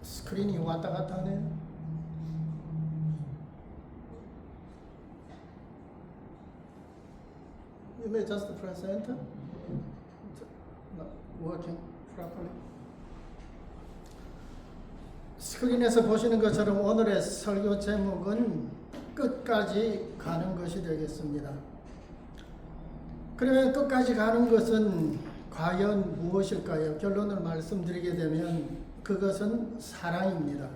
스크린이 왔다 갔다 하네요. You may just press enter. Not working properly. 스크린에서 보시는 것처럼 오늘의 설교 제목은 끝까지 가는 것이 되겠습니다. 그러면 끝까지 가는 것은 과연 무엇일까요? 결론을 말씀드리게 되면 그것은 사랑입니다.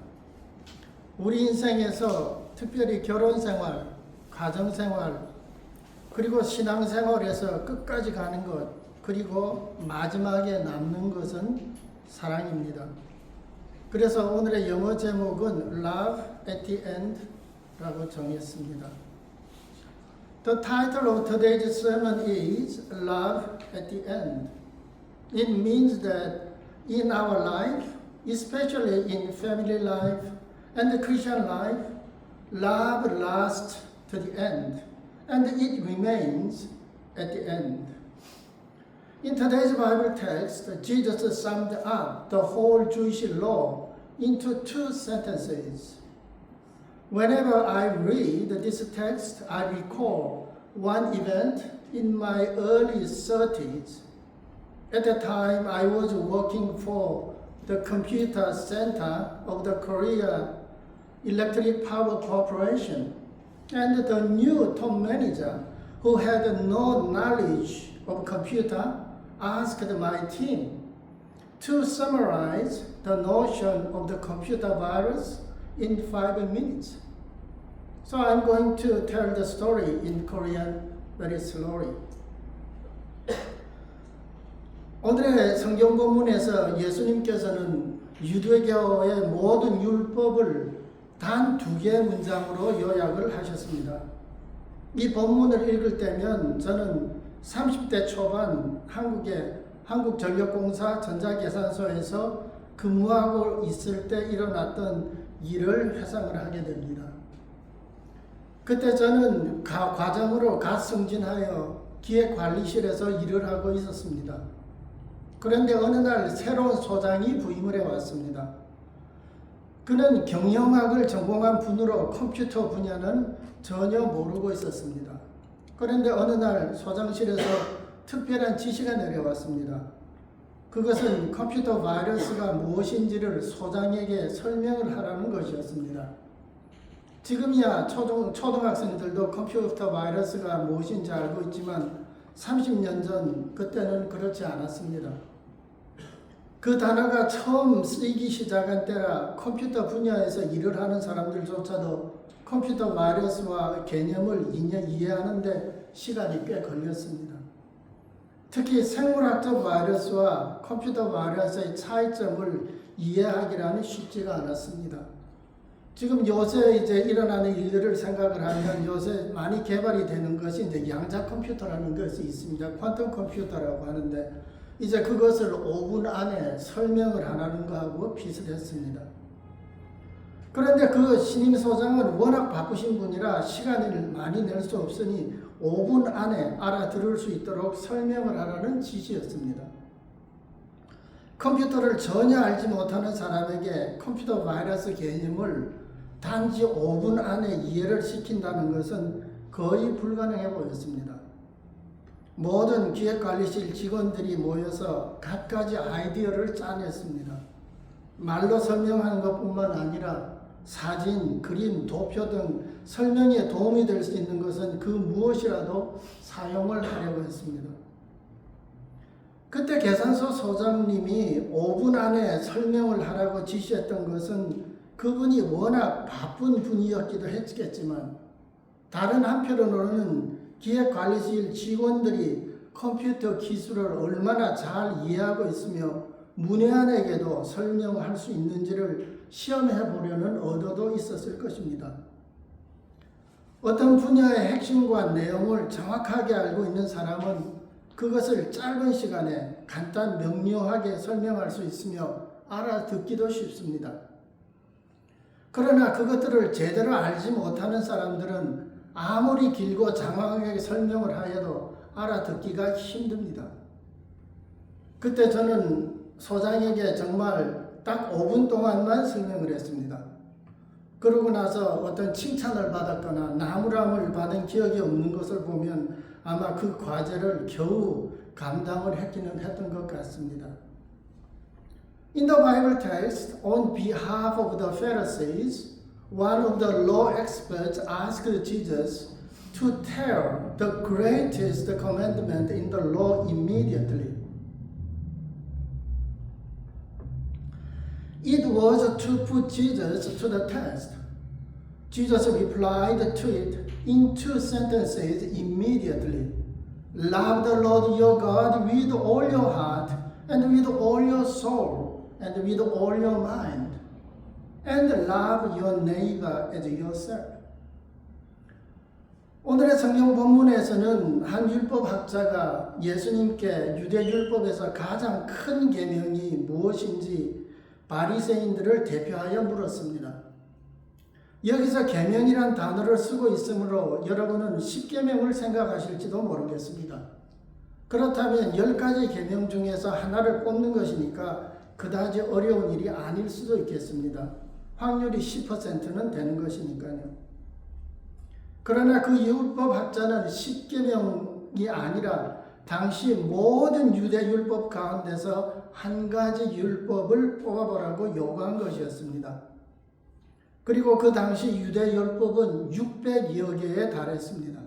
우리 인생에서 특별히 결혼생활, 가정생활, 그리고 신앙생활에서 끝까지 가는 것, 그리고 마지막에 남는 것은 사랑입니다. 그래서 오늘의 영어 제목은 Love at the End 라고 정했습니다. The title of today's sermon is Love at the End. It means that in our life, especially in family life and the Christian life, love lasts to the end, and it remains at the end. In today's Bible text, Jesus summed up the whole Jewish law into two sentences. Whenever I read this text, I recall one event in my early 30s. At the time, I was working for the computer center of the Korea Electric Power Corporation, and the new top manager, who had no knowledge of computer, asked my team to summarize the notion of the computer virus in 5 minutes. So I'm going to tell the story in Korean very slowly. 오늘의 성경 본문에서 예수님께서는 유대교의 모든 율법을 단 2개의 문장으로 요약을 하셨습니다. 이 본문을 읽을 때면 저는 30대 초반 한국전력공사 전자계산소에서 근무하고 있을 때 일어났던 일을 회상을 하게 됩니다. 그때 저는 과장으로 갓 승진하여 기획관리실에서 일을 하고 있었습니다. 그런데 어느 날 새로운 소장이 부임을 해왔습니다. 그는 경영학을 전공한 분으로 컴퓨터 분야는 전혀 모르고 있었습니다. 그런데 어느 날 소장실에서 특별한 지시가 내려왔습니다. 그것은 컴퓨터 바이러스가 무엇인지를 소장에게 설명을 하라는 것이었습니다. 지금이야 초등학생들도 컴퓨터 바이러스가 무엇인지 알고 있지만 30년 전 그때는 그렇지 않았습니다. 그 단어가 처음 쓰이기 시작한 때라 컴퓨터 분야에서 일을 하는 사람들조차도 컴퓨터 바이러스와 개념을 이해하는데 시간이 꽤 걸렸습니다. 특히 생물학적 바이러스와 컴퓨터 바이러스의 차이점을 이해하기라는 쉽지가 않았습니다. 지금 요새 이제 일어나는 일들을 생각을 하면 요새 많이 개발이 되는 것이 이제 양자 컴퓨터라는 것이 있습니다. 퀀텀 컴퓨터라고 하는데 이제 그것을 5분 안에 설명을 하는 것하고 비슷했습니다. 그런데 그 신임 소장은 워낙 바쁘신 분이라 시간을 많이 낼 수 없으니 5분 안에 알아들을 수 있도록 설명을 하라는 지시였습니다. 컴퓨터를 전혀 알지 못하는 사람에게 컴퓨터 바이러스 개념을 단지 5분 안에 이해를 시킨다는 것은 거의 불가능해 보였습니다. 모든 기획관리실 직원들이 모여서 갖가지 아이디어를 짜냈습니다. 말로 설명하는 것뿐만 아니라 사진, 그림, 도표 등 설명에 도움이 될 수 있는 것은 그 무엇이라도 사용을 하려고 했습니다. 그때 계산소 소장님이 5분 안에 설명을 하라고 지시했던 것은 그분이 워낙 바쁜 분이었기도 했겠지만 다른 한편으로는 기획관리실 직원들이 컴퓨터 기술을 얼마나 잘 이해하고 있으며 문외한에게도 설명할 수 있는지를 시험해 보려는 의도도 있었을 것입니다. 어떤 분야의 핵심과 내용을 정확하게 알고 있는 사람은 그것을 짧은 시간에 간단 명료하게 설명할 수 있으며 알아듣기도 쉽습니다. 그러나 그것들을 제대로 알지 못하는 사람들은 아무리 길고 장황하게 설명을 하여도 알아듣기가 힘듭니다. 그때 저는 소장에게 정말 딱 5분 동안만 설명을 했습니다. 그러고 나서 어떤 칭찬을 받았거나 나무람을 받은 기억이 없는 것을 보면 아마 그 과제를 겨우 감당을 했던 것 같습니다. In the Bible text, on behalf of the Pharisees, one of the law experts asked Jesus to tell the greatest commandment in the law immediately. It was to put Jesus to the test. Jesus replied to it in 2 sentences immediately. Love the Lord your God with all your heart and with all your soul and with all your mind. And love your neighbor as yourself. 오늘의 성경 본문에서는 한 율법학자가 예수님께 유대율법에서 가장 큰 계명이 무엇인지 바리새인들을 대표하여 물었습니다. 여기서 계명이란 단어를 쓰고 있으므로 여러분은 10계명을 생각하실지도 모르겠습니다. 그렇다면 10가지 계명 중에서 하나를 뽑는 것이니까 그다지 어려운 일이 아닐 수도 있겠습니다. 확률이 10%는 되는 것이니까요. 그러나 그 율법학자는 10계명이 아니라 당시 모든 유대율법 가운데서 한 가지 율법을 뽑아보라고 요구한 것이었습니다. 그리고 그 당시 유대율법은 600여 개에 달했습니다.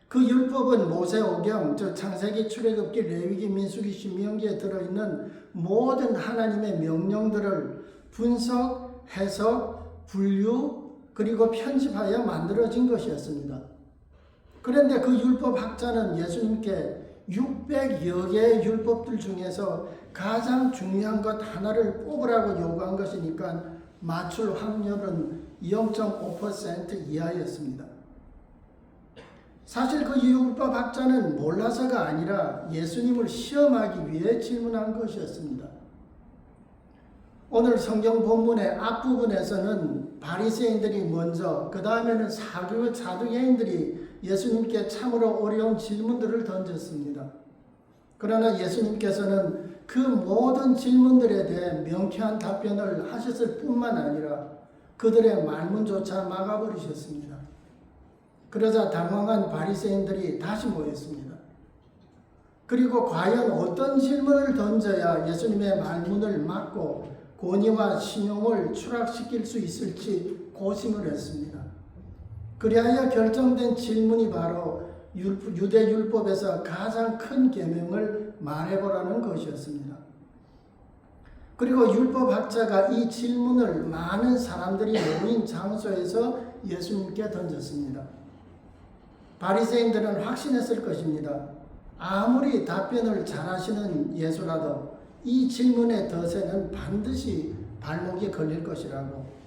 그 율법은 모세오경, 즉 창세기, 출애굽기, 레위기, 민수기, 신명기에 들어있는 모든 하나님의 명령들을 분석, 해석, 분류, 그리고 편집하여 만들어진 것이었습니다. 그런데 그 율법학자는 예수님께 600여 개의 율법들 중에서 가장 중요한 것 하나를 뽑으라고 요구한 것이니까 맞출 확률은 0.5% 이하였습니다. 사실 그 율법학자는 몰라서가 아니라 예수님을 시험하기 위해 질문한 것이었습니다. 오늘 성경 본문의 앞부분에서는 바리새인들이 먼저, 그 다음에는 사두개인들이 예수님께 참으로 어려운 질문들을 던졌습니다. 그러나 예수님께서는 그 모든 질문들에 대해 명쾌한 답변을 하셨을 뿐만 아니라 그들의 말문조차 막아버리셨습니다. 그러자 당황한 바리새인들이 다시 모였습니다. 그리고 과연 어떤 질문을 던져야 예수님의 말문을 막고 권위와 신용을 추락시킬 수 있을지 고심을 했습니다. 그리하여 결정된 질문이 바로 유대율법에서 가장 큰 계명을 말해보라는 것이었습니다. 그리고 율법학자가 이 질문을 많은 사람들이 모인 장소에서 예수님께 던졌습니다. 바리새인들은 확신했을 것입니다. 아무리 답변을 잘하시는 예수라도 이 질문의 덫에는 반드시 발목이 걸릴 것이라고.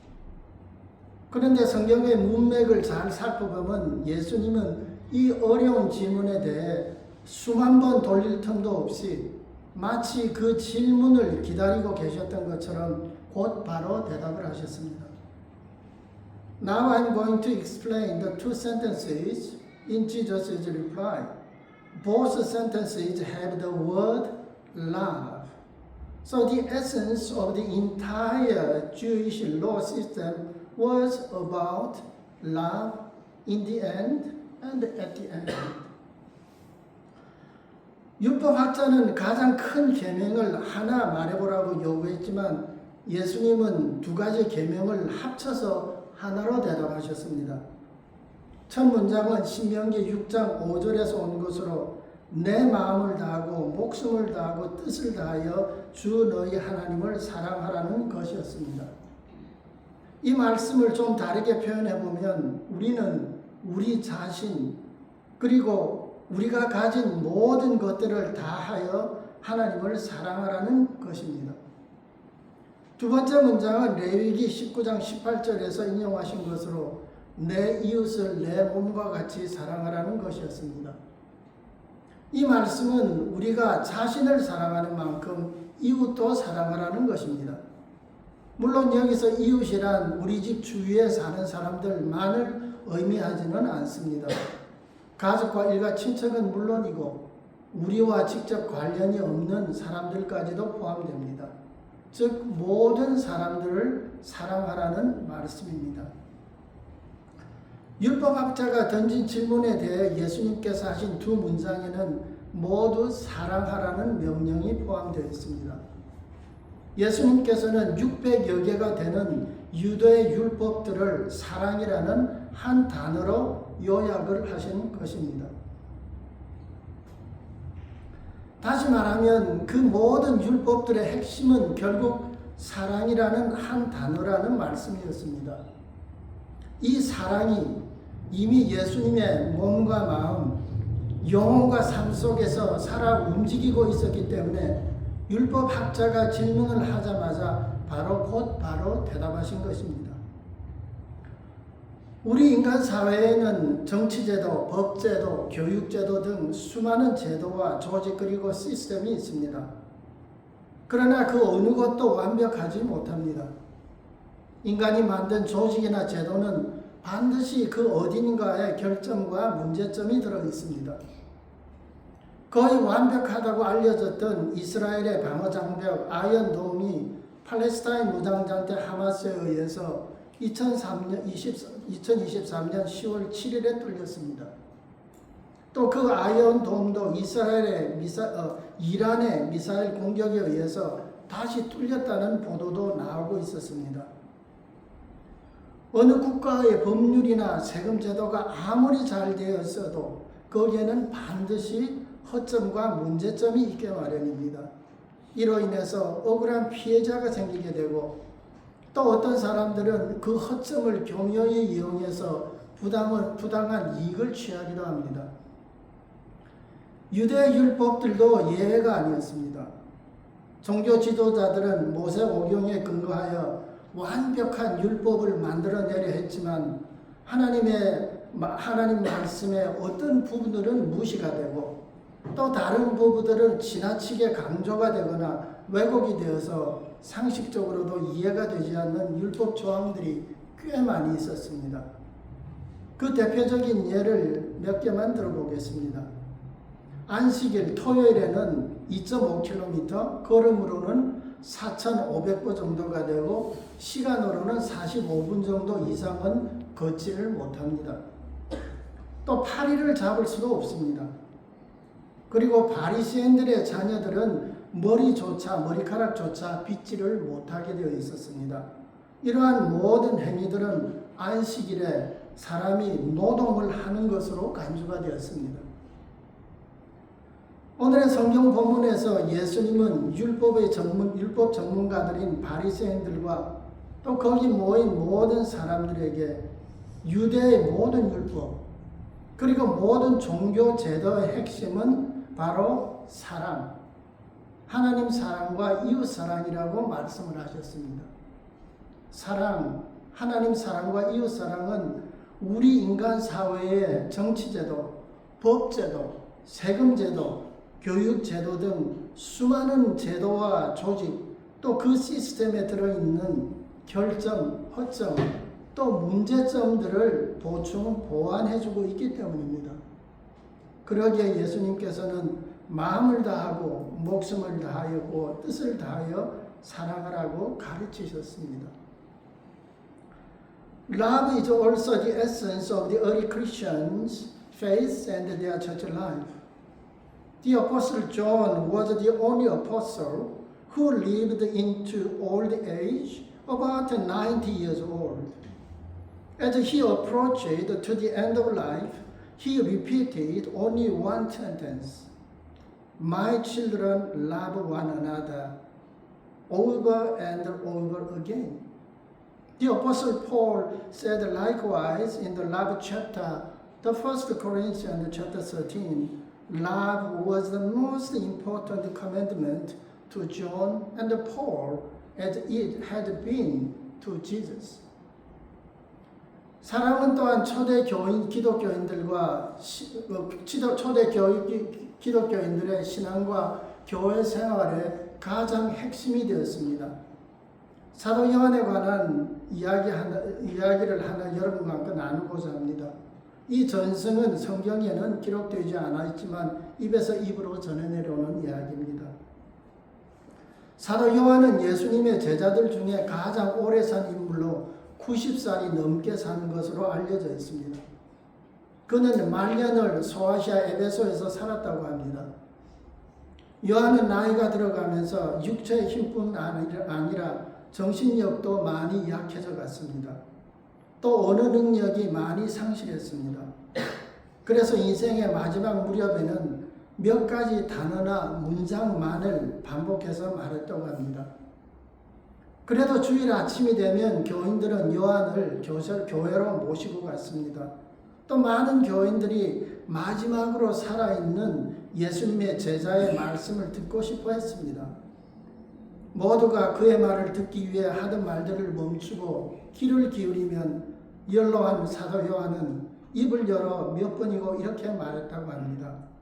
그런데 성경의 문맥을 잘 살펴보면 예수님은 이 어려운 질문에 대해 수만 번 돌릴 틈도 없이 마치 그 질문을 기다리고 계셨던 것처럼 곧 바로 대답을 하셨습니다. Now I'm going to explain the 2 sentences in Jesus' reply. Both sentences have the word love. So the essence of the entire Jewish law system was about love in the end and at the end. 율법학자는 가장 큰 계명을 하나 말해보라고 요구했지만 예수님은 2가지 계명을 합쳐서 하나로 대답하셨습니다. 첫 문장은 신명기 6장 5절에서 온 것으로 내 마음을 다하고 목숨을 다하고 뜻을 다하여 주 너희 하나님을 사랑하라는 것이었습니다. 이 말씀을 좀 다르게 표현해 보면 우리는 우리 자신 그리고 우리가 가진 모든 것들을 다하여 하나님을 사랑하라는 것입니다. 2번째 문장은 레위기 19장 18절에서 인용하신 것으로 내 이웃을 내 몸과 같이 사랑하라는 것이었습니다. 이 말씀은 우리가 자신을 사랑하는 만큼 이웃도 사랑하라는 것입니다. 물론 여기서 이웃이란 우리 집 주위에 사는 사람들만을 의미하지는 않습니다. 가족과 일가 친척은 물론이고 우리와 직접 관련이 없는 사람들까지도 포함됩니다. 즉 모든 사람들을 사랑하라는 말씀입니다. 율법학자가 던진 질문에 대해 예수님께서 하신 두 문장에는 모두 사랑하라는 명령이 포함되어 있습니다. 예수님께서는 600여 개가 되는 유대 율법들을 사랑이라는 한 단어로 요약을 하신 것입니다. 다시 말하면 그 모든 율법들의 핵심은 결국 사랑이라는 한 단어라는 말씀이었습니다. 이 사랑이 이미 예수님의 몸과 마음, 영혼과 삶 속에서 살아 움직이고 있었기 때문에 율법학자가 질문을 하자마자 바로 대답하신 것입니다. 우리 인간 사회에는 정치제도, 법제도, 교육제도 등 수많은 제도와 조직 그리고 시스템이 있습니다. 그러나 그 어느 것도 완벽하지 못합니다. 인간이 만든 조직이나 제도는 반드시 그 어딘가에 결점과 문제점이 들어 있습니다. 거의 완벽하다고 알려졌던 이스라엘의 방어장벽 아이언돔이 팔레스타인 무장단체 하마스에 의해서 2023년 10월 7일에 뚫렸습니다. 또 그 아이언돔도 이란의 미사일 공격에 의해서 다시 뚫렸다는 보도도 나오고 있었습니다. 어느 국가의 법률이나 세금 제도가 아무리 잘 되어 있어도 거기에는 반드시 허점과 문제점이 있게 마련입니다. 이로 인해서 억울한 피해자가 생기게 되고 또 어떤 사람들은 그 허점을 교묘히 이용해서 부당한 이익을 취하기도 합니다. 유대 율법들도 예외가 아니었습니다. 종교 지도자들은 모세오경에 근거하여 완벽한 율법을 만들어내려 했지만 하나님 말씀의 어떤 부분들은 무시가 되고 또 다른 부분들은 지나치게 강조가 되거나 왜곡이 되어서 상식적으로도 이해가 되지 않는 율법 조항들이 꽤 많이 있었습니다. 그 대표적인 예를 몇 개만 들어보겠습니다. 안식일 토요일에는 2.5km, 걸음으로는 4,500보 정도가 되고 시간으로는 45분 정도 이상은 걷지를 못합니다. 또 파리를 잡을 수도 없습니다. 그리고 바리새인들의 자녀들은 머리카락조차 빗질을 못하게 되어 있었습니다. 이러한 모든 행위들은 안식일에 사람이 노동을 하는 것으로 간주가 되었습니다. 오늘의 성경 본문에서 예수님은 율법 전문가들인 바리새인들과 또 거기 모인 모든 사람들에게 유대의 모든 율법 그리고 모든 종교 제도의 핵심은 바로 사랑, 하나님 사랑과 이웃 사랑이라고 말씀을 하셨습니다. 사랑, 하나님 사랑과 이웃 사랑은 우리 인간 사회의 정치제도, 법제도, 세금제도, 교육제도 등 수많은 제도와 조직 또 그 시스템에 들어있는 결점, 허점 또 문제점들을 보충 보완해주고 있기 때문입니다. 그러기에 예수님께서는 마음을 다하고 목숨을 다하였고 뜻을 다하여 사랑하라고 가르치셨습니다. Love is also the essence of the early Christians' faith and their church life. The Apostle John was the only apostle who lived into old age, about 90 years old. As he approached to the end of life, he repeated only one sentence: "My children, love one another," over and over again. The Apostle Paul said likewise in the love chapter, the 1 Corinthians chapter 13, love was the most important commandment to John and Paul as it had been to Jesus. 사랑은 또한 초대 기독교인들의 신앙과 교회 생활의 가장 핵심이 되었습니다. 사도 요한에 관한 이야기를 하나 여러분과 함께 나누고자 합니다. 이 전승은 성경에는 기록되지 않아 있지만 입에서 입으로 전해 내려오는 이야기입니다. 사도 요한은 예수님의 제자들 중에 가장 오래 산 인물로 90살이 넘게 산 것으로 알려져 있습니다. 그는 말년을 소아시아 에베소에서 살았다고 합니다. 요한은 나이가 들어가면서 육체의 힘뿐 아니라 정신력도 많이 약해져 갔습니다. 또 언어 능력이 많이 상실했습니다. 그래서 인생의 마지막 무렵에는 몇 가지 단어나 문장만을 반복해서 말했다고 합니다. 그래도 주일 아침이 되면 교인들은 요한을 교회로 모시고 갔습니다. 또 많은 교인들이 마지막으로 살아있는 예수님의 제자의 말씀을 듣고 싶어 했습니다. 모두가 그의 말을 듣기 위해 하던 말들을 멈추고 귀를 기울이면 연로한 사도 요한은 입을 열어 몇 번이고 이렇게 말했다고 합니다.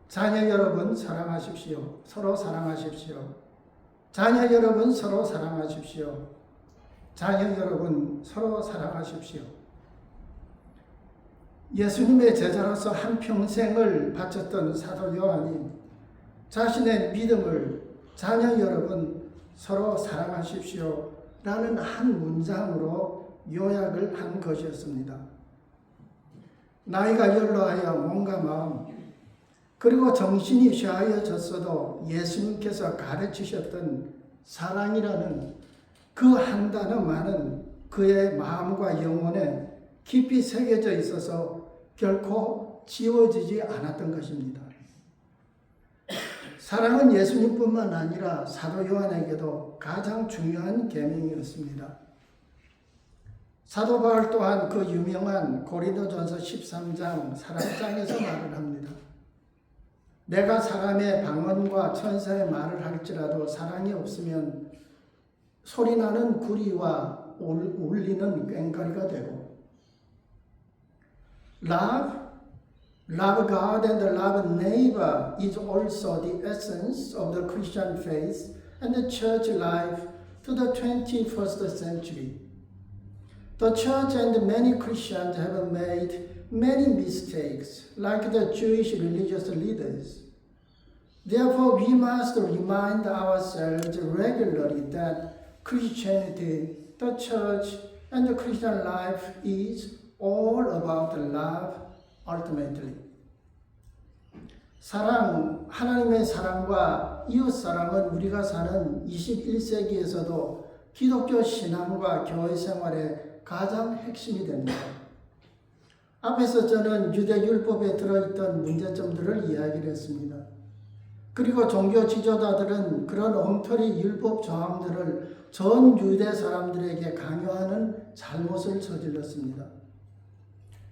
자녀 여러분 사랑하십시오. 서로 사랑하십시오. 자녀 여러분 서로 사랑하십시오. 자녀 여러분 서로 사랑하십시오. 예수님의 제자로서 한평생을 바쳤던 사도 요한이 자신의 믿음을 자녀 여러분 서로 사랑하십시오 라는 한 문장으로 요약을 한 것이었습니다. 나이가 연로하여 몸과 마음 그리고 정신이 쇠하여졌어도 예수님께서 가르치셨던 사랑이라는 그 한 단어만은 그의 마음과 영혼에 깊이 새겨져 있어서 결코 지워지지 않았던 것입니다. 사랑은 예수님뿐만 아니라 사도 요한에게도 가장 중요한 계명이었습니다. 사도 바울 또한 그 유명한 고린도전서 13장 사랑장에서 말을 합니다. 내가 사람의 방언과 천사의 말을 할지라도 사랑이 없으면 소리나는 구리와 울리는 꽹과리가 되고 Love God and love neighbor is also the essence of the Christian faith and the church life to the 21st century. The church and many Christians have made many mistakes, like the Jewish religious leaders. Therefore, we must remind ourselves regularly that Christianity, the church, and the Christian life is all about love ultimately. 사랑, 하나님의 사랑과 이웃 사랑은 우리가 사는 21세기에서도 기독교 신앙과 교회 생활의 가장 핵심이 됩니다. 앞에서 저는 유대율법에 들어있던 문제점들을 이야기를 했습니다. 그리고 종교 지도자들은 그런 엉터리 율법 조항들을 전 유대 사람들에게 강요하는 잘못을 저질렀습니다.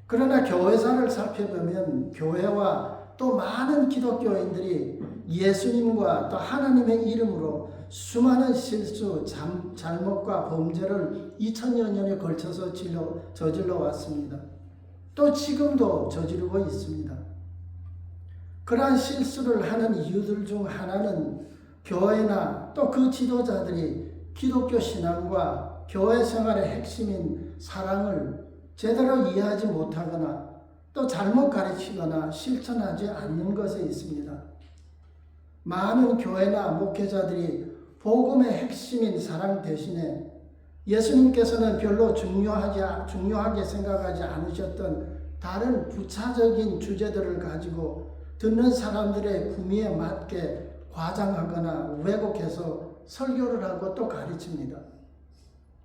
그러나 교회사를 살펴보면 교회와 또 많은 기독교인들이 예수님과 또 하나님의 이름으로 수많은 실수, 잘못과 범죄를 2000여 년에 걸쳐서 저질러 왔습니다. 또 지금도 저지르고 있습니다. 그러한 실수를 하는 이유들 중 하나는 교회나 또 그 지도자들이 기독교 신앙과 교회 생활의 핵심인 사랑을 제대로 이해하지 못하거나 또 잘못 가르치거나 실천하지 않는 것에 있습니다. 많은 교회나 목회자들이 복음의 핵심인 사랑 대신에 예수님께서는 별로 중요하게 생각하지 않으셨던 다른 부차적인 주제들을 가지고 듣는 사람들의 구미에 맞게 과장하거나 왜곡해서 설교를 하고 또 가르칩니다.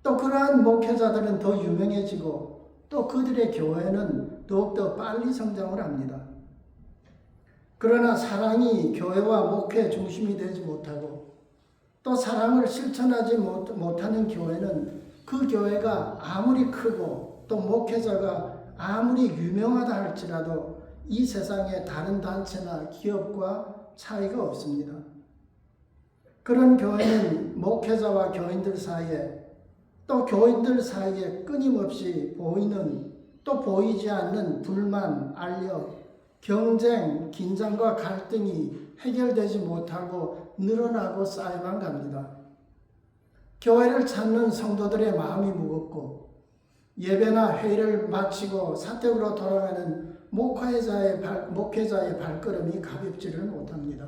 또 그러한 목회자들은 더 유명해지고 또 그들의 교회는 더욱더 빨리 성장을 합니다. 그러나 사랑이 교회와 목회 중심이 되지 못하고 또 사랑을 실천하지 못하는 교회는 그 교회가 아무리 크고 또 목회자가 아무리 유명하다 할지라도 이 세상의 다른 단체나 기업과 차이가 없습니다. 그런 교회는 목회자와 교인들 사이에 또 교인들 사이에 끊임없이 보이는 또 보이지 않는 불만, 알력, 경쟁, 긴장과 갈등이 해결되지 못하고 늘어나고 쌓여만 갑니다. 교회를 찾는 성도들의 마음이 무겁고 예배나 회의를 마치고 사택으로 돌아가는 목회자의 발걸음이 가볍지를 못합니다.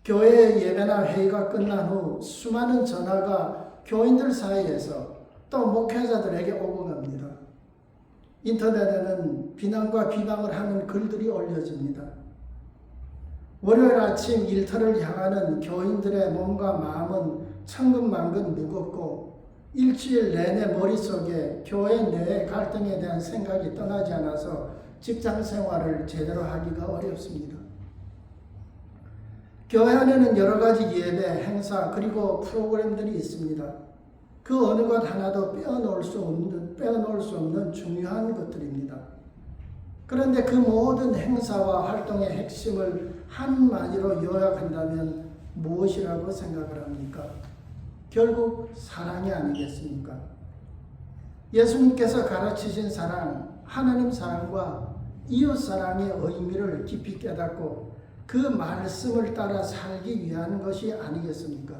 교회 예배나 회의가 끝난 후 수많은 전화가 교인들 사이에서 또 목회자들에게 오고 갑니다. 인터넷에는 비난과 비방을 하는 글들이 올려집니다. 월요일 아침 일터를 향하는 교인들의 몸과 마음은 천근만근 무겁고 일주일 내내 머릿속에 교회 내의 갈등에 대한 생각이 떠나지 않아서 직장 생활을 제대로 하기가 어렵습니다. 교회 안에는 여러 가지 예배, 행사, 그리고 프로그램들이 있습니다. 그 어느 것 하나도 빼어놓을 수 없는 중요한 것들입니다. 그런데 그 모든 행사와 활동의 핵심을 한마디로 요약한다면 무엇이라고 생각을 합니까? 결국 사랑이 아니겠습니까? 예수님께서 가르치신 사랑, 하나님 사랑과 이웃 사랑의 의미를 깊이 깨닫고 그 말씀을 따라 살기 위한 것이 아니겠습니까?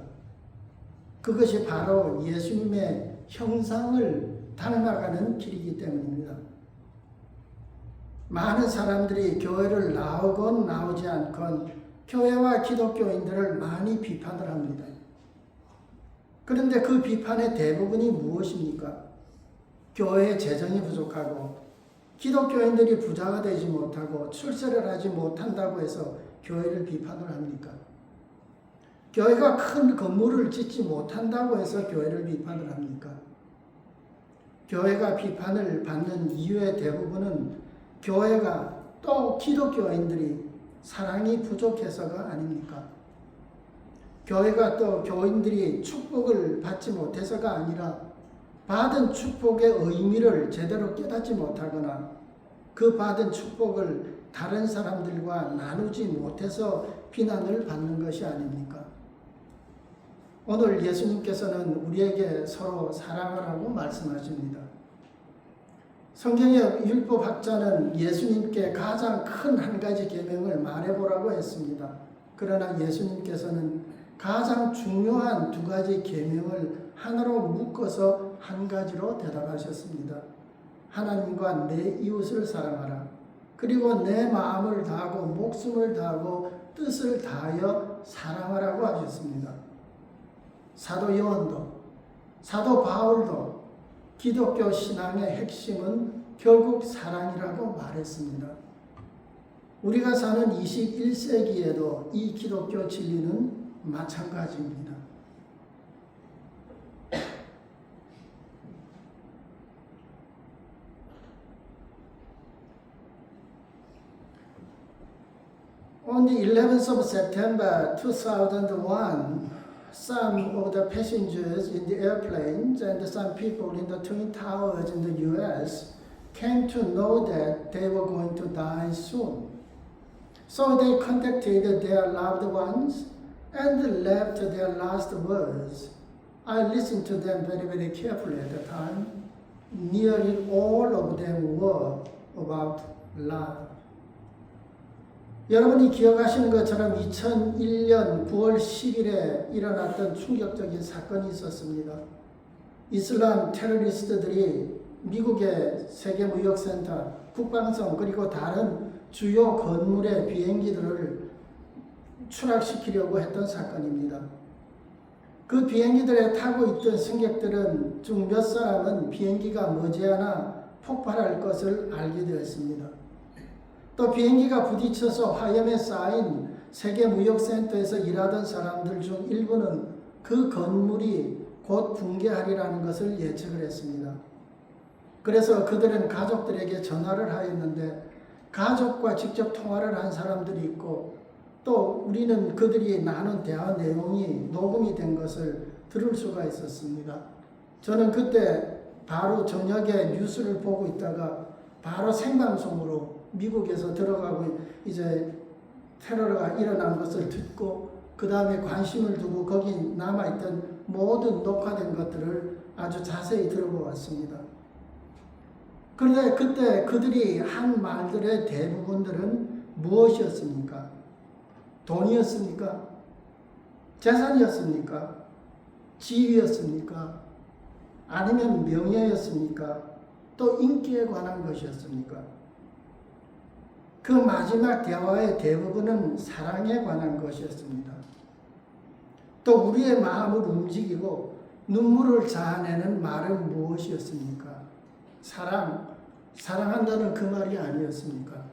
그것이 바로 예수님의 형상을 닮아가는 길이기 때문입니다. 많은 사람들이 교회를 나오건 나오지 않건 교회와 기독교인들을 많이 비판을 합니다. 그런데 그 비판의 대부분이 무엇입니까? 교회의 재정이 부족하고 기독교인들이 부자가 되지 못하고 출세를 하지 못한다고 해서 교회를 비판을 합니까? 교회가 큰 건물을 짓지 못한다고 해서 교회를 비판을 합니까? 교회가 비판을 받는 이유의 대부분은 교회가 또 기독교인들이 사랑이 부족해서가 아닙니까? 교회가 또 교인들이 축복을 받지 못해서가 아니라 받은 축복의 의미를 제대로 깨닫지 못하거나 그 받은 축복을 다른 사람들과 나누지 못해서 비난을 받는 것이 아닙니까? 오늘 예수님께서는 우리에게 서로 사랑하라고 말씀하십니다. 성경의 율법학자는 예수님께 가장 큰 한 가지 계명을 말해보라고 했습니다. 그러나 예수님께서는 가장 중요한 두 가지 계명을 하나로 묶어서 한 가지로 대답하셨습니다. 하나님과 내 이웃을 사랑하라. 그리고 내 마음을 다하고 목숨을 다하고 뜻을 다하여 사랑하라고 하셨습니다. 사도 요한도 사도 바울도 기독교 신앙의 핵심은 결국 사랑이라고 말했습니다. 우리가 사는 21세기에도 이 기독교 진리는 마찬가지입니다. On the 11th of September 2001, some of the passengers in the airplanes and some people in the Twin Towers in the US came to know that they were going to die soon. So they contacted their loved ones and left their last words. I listened to them very, very carefully at the time. Nearly all of them were about love. 여러분이 기억하시는 것처럼 2001년 9월 10일에 일어났던 충격적인 사건이 있었습니다. 이슬람 테러리스트들이 미국의 세계무역센터, 국방성 그리고 다른 주요 건물의 비행기들을 추락시키려고 했던 사건입니다. 그 비행기들에 타고 있던 승객들은 중 몇 사람은 비행기가 머지않아 폭발할 것을 알게 되었습니다. 또 비행기가 부딪혀서 화염에 쌓인 세계무역센터에서 일하던 사람들 중 일부는 그 건물이 곧 붕괴하리라는 것을 예측을 했습니다. 그래서 그들은 가족들에게 전화를 하였는데 가족과 직접 통화를 한 사람들이 있고 또 우리는 그들이 나눈 대화 내용이 녹음이 된 것을 들을 수가 있었습니다. 저는 그때 바로 저녁에 뉴스를 보고 있다가 바로 생방송으로 미국에서 들어가고 이제 테러가 일어난 것을 듣고 그 다음에 관심을 두고 거기 남아있던 모든 녹화된 것들을 아주 자세히 들어보았습니다. 그런데 그때 그들이 한 말들의 대부분들은 무엇이었습니까? 돈이었습니까? 재산이었습니까? 지위였습니까? 아니면 명예였습니까? 또 인기에 관한 것이었습니까? 그 마지막 대화의 대부분은 사랑에 관한 것이었습니다. 또 우리의 마음을 움직이고 눈물을 자아내는 말은 무엇이었습니까? 사랑한다는 그 말이 아니었습니까?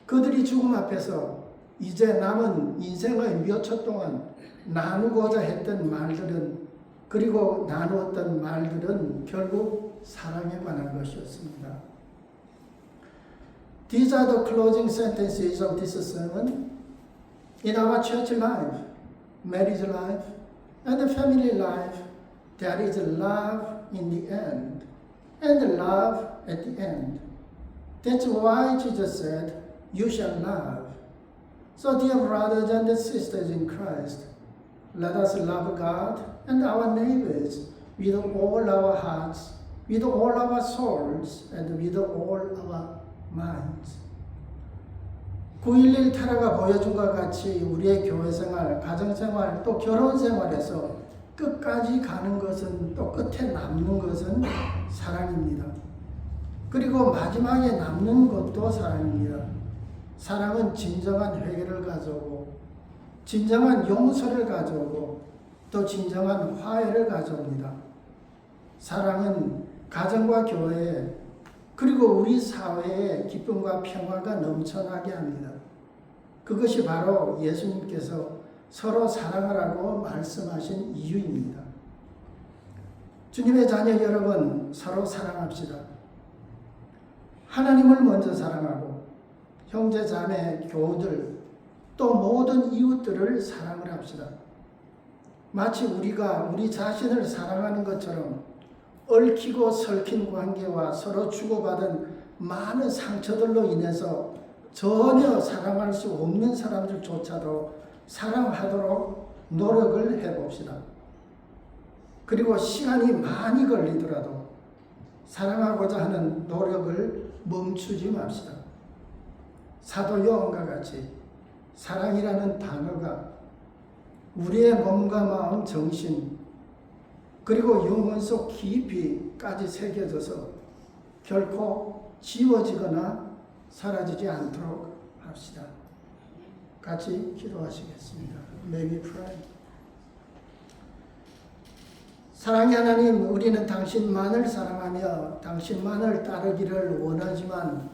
그들이 죽음 앞에서 이제 남은 인생의 몇 초 동안 나누고자 했던 말들은, 그리고 나누었던 말들은 결국 사랑에 관한 것이었습니다. These are the closing sentences of this sermon. In our church life, marriage life, and the family life, there is love in the end, and love at the end. That's why Jesus said, "You shall love." So, dear brothers and sisters in Christ, let us love God and our neighbors with all our hearts, with all our souls, and with all our minds. 9.11 테러가 보여준 것 같이 우리의 교회생활, 가정생활, 또 결혼생활에서 끝까지 가는 것은, 또 끝에 남는 것은 사랑입니다. 그리고 마지막에 남는 것도 사랑입니다. 사랑은 진정한 회개를 가져오고, 진정한 용서를 가져오고, 또 진정한 화해를 가져옵니다. 사랑은 가정과 교회에, 그리고 우리 사회에 기쁨과 평화가 넘쳐나게 합니다. 그것이 바로 예수님께서 서로 사랑하라고 말씀하신 이유입니다. 주님의 자녀 여러분, 서로 사랑합시다. 하나님을 먼저 사랑하고 형제, 자매, 교우들, 또 모든 이웃들을 사랑을 합시다. 마치 우리가 우리 자신을 사랑하는 것처럼 얽히고 설킨 관계와 서로 주고받은 많은 상처들로 인해서 전혀 사랑할 수 없는 사람들조차도 사랑하도록 노력을 해봅시다. 그리고 시간이 많이 걸리더라도 사랑하고자 하는 노력을 멈추지 맙시다. 사도 요한과 같이 사랑이라는 단어가 우리의 몸과 마음, 정신, 그리고 영혼 속 깊이까지 새겨져서 결코 지워지거나 사라지지 않도록 합시다. 같이 기도하시겠습니다. May we pray. 사랑의 하나님, 우리는 당신만을 사랑하며 당신만을 따르기를 원하지만